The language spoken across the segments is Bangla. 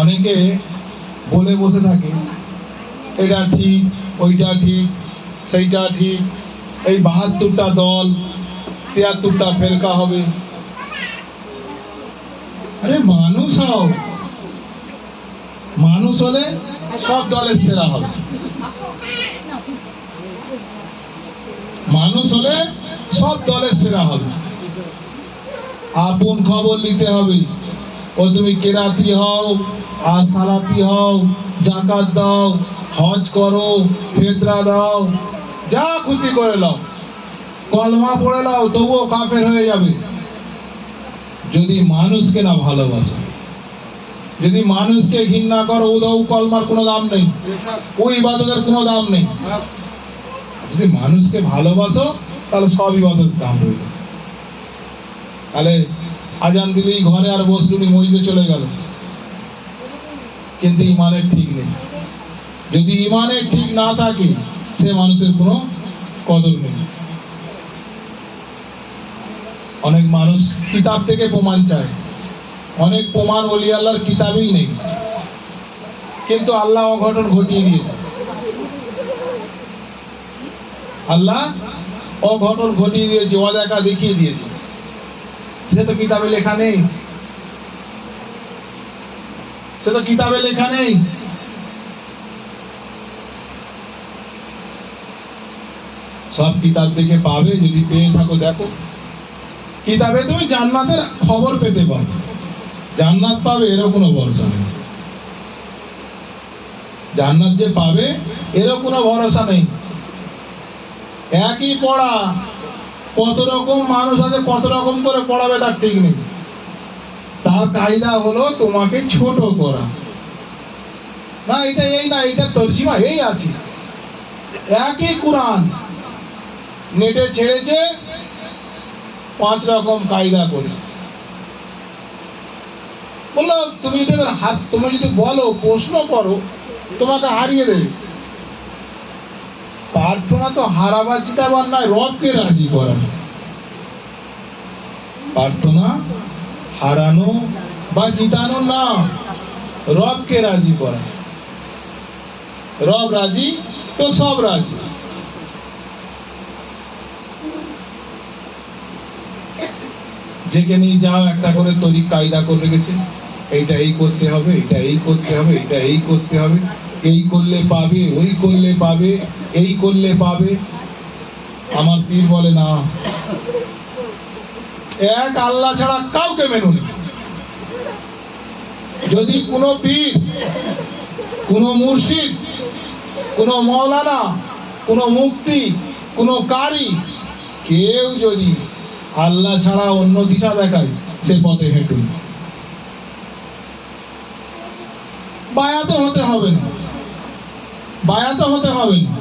অনেকে বলে বসে থাকে এটা ঠিক, ওইটা ঠিক, সেইটা ঠিক, এই 72টা দল, 73টা ফেরকা হবে। আরে মানুষ হও, মানুষ হলে সব দলের সেরা হবে। মানুষ হলে সব দলের সেরা হবে। আপন খবর নিতে হবে। ও তুমি কেরাতি হও আর সালাফি হও, জাকাত দাও, হজ করো, ফিতরা দাও, যা খুশি করে নাও, কলমা পড়ে নাও, তবুও কাফের হয়ে যাবে যদি মানুষকে না ভালোবাসো। যদি মানুষকে ঘৃণা করো, ওদাও কলমার কোনো দাম নেই, ওই ইবাদতের কোনো দাম নেই। যদি মানুষকে ভালোবাসো তাহলে সব ইবাদতের দাম রইল। তাহলে আজান দিলেই ঘরে আর বসলুনি, মসজিদে চলে গেল, কিন্তু ইমানের ঠিক নেই। যদি ইমানের ঠিক না থাকে সে মানুষের কোনো কদর নেই। অনেক মানুষ কিতাব থেকে প্রমাণ চায়, অনেক প্রমাণ ওলি আল্লাহর কিতাবেই নেই, কিন্তু আল্লাহ অঘটন ঘটিয়ে দিয়েছে। আল্লাহ অঘটন ঘটিয়ে দিয়েছে, অদেখা দেখিয়ে দিয়েছে, সে তো কিতাবে লেখা নেই, সে তো কিতাবে লেখা নেই। সব কিতাব থেকে পাবে, যদি পেয়ে থাকো দেখো। কিতাবে তুমি জান্নাতের খবর পেতে পারো, জান্নাত পাবে এরও কোনো ভরসা নেই। জান্নাত যে পাবে এরও কোনো ভরসা নেই। একই পড়া, কত রকম মানুষ আছে, কত রকম করে পড়াবে তার ঠিক নেই। তার কায়দা হলো তোমাকে ছোট করা, না এটা এই না, এটা তর্জিমা এই আছে। একই কোরআন নেটে ছেড়েছে 5 রকম কায়দা করে। বললো তুমি যদি হাত, তুমি যদি বলো, প্রশ্ন করো, তোমাকে হারিয়ে দেবে। প্রার্থনা তো হারাবার জিতাবার নয়, রবকে রাজি করানো। প্রার্থনা হারানো বা জিতানো না, রবকে রাজি করা। রব রাজি তো সব রাজি। যেখানেই যাও একটা করে তরিক কায়দা করে রেখেছে, এইটা এই করতে হবে, এটা এই করতে হবে, এটা এই করতে হবে, এই করলে পাবে, ওই করলে পাবে, এই করলে পাবে। আমার পীর বলে না, এক আল্লাহ ছাড়া কাউকে মেনো না। যদি কোনো পীর, কোনো মুর্শিদ, কোনো মৌলানা, কোনো মুফতি, কোনো কারি, কেউ যদি আল্লাহ ছাড়া অন্য দিশা দেখায়, সে পথে হেঁটুন। বায়াত হতে হবে না, বায়াত হতে হবে না।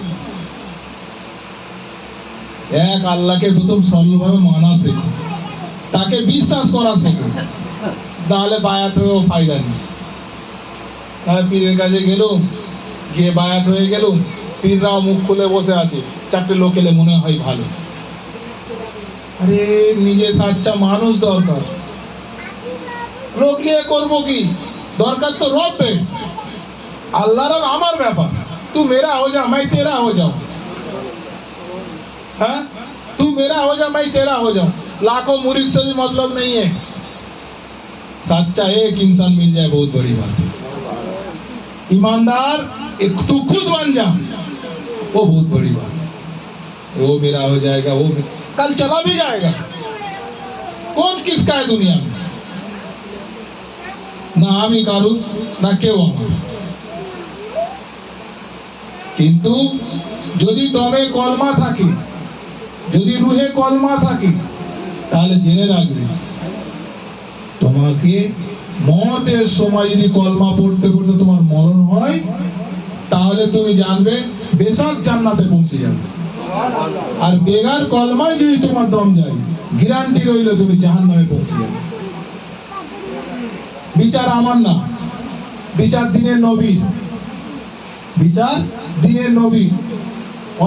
এক আল্লাহকে প্রথম সরলভাবে মানা শেখো, তাকে বিশ্বাস করা শেখো, তাহলে বায়াত হয়েও ফায়দা নেই। তাহলে পীরের কাছে গেলুম, গিয়ে বায়াত হয়ে গেলুম, পীররাও মুখ খুলে বসে আছে, 4টে লোক এলে মনে হয় ভালো। আরে নিজে সাচ্চা মানুষ দরকার, লোক নিয়ে করবো কি? দরকার তো রব पे। अल्लाह और আমার ব্যাপার, तू मेरा हो जा मैं तेरा हो जाऊं, हाँ तू मेरा हो जा मैं तेरा हो जाऊं। लाखों मुरीद से भी मतलब नहीं है, सच्चा एक इंसान मिल जाए बहुत बड़ी बात है। ईमानदार एक तू खुद बन जा, वो बहुत बड़ी बात है। वो मेरा हो जाएगा, वो कल चला भी जाएगा। कौन किसका है दुनिया में? ना আমি কারুর, না কেউ আমার। কিন্তু যদি দমে কলমা থাকে, যদি রুহে কলমা থাকে, তাহলে জেনে রাখবে তোমাকে মতের সময় যদি কলমা পড়তে পড়তে তোমার মরণ হয়, তাহলে তুমি জানবে বেশক জান্নাতে পৌঁছে যাবে। আর বেগার কলমায় যদি তোমার দম যায়, গ্যারান্টি রইল তুমি জাহান্নামে পৌঁছে যাবে। বিচার আমার না, বিচার দিনের নবীর, বিচার দিনের নবীর।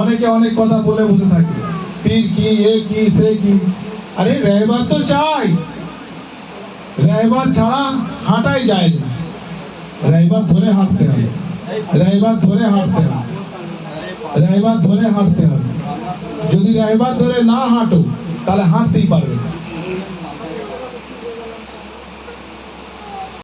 অনেকে অনেক কথা বলে বসে থাকে, পীর কি, এ কি, সে কি। আরে रहबर তো চাই, रहबर ছাড়া হাঁটাই যায় না। রাইবার ধরে হাঁটতে হবে, রাইবার ধরে হাঁটতে হবে, রাইবার ধরে হাঁটতে হবে। যদি রাইবার ধরে না হাঁটো তাহলে হাঁটতেই পারবে না।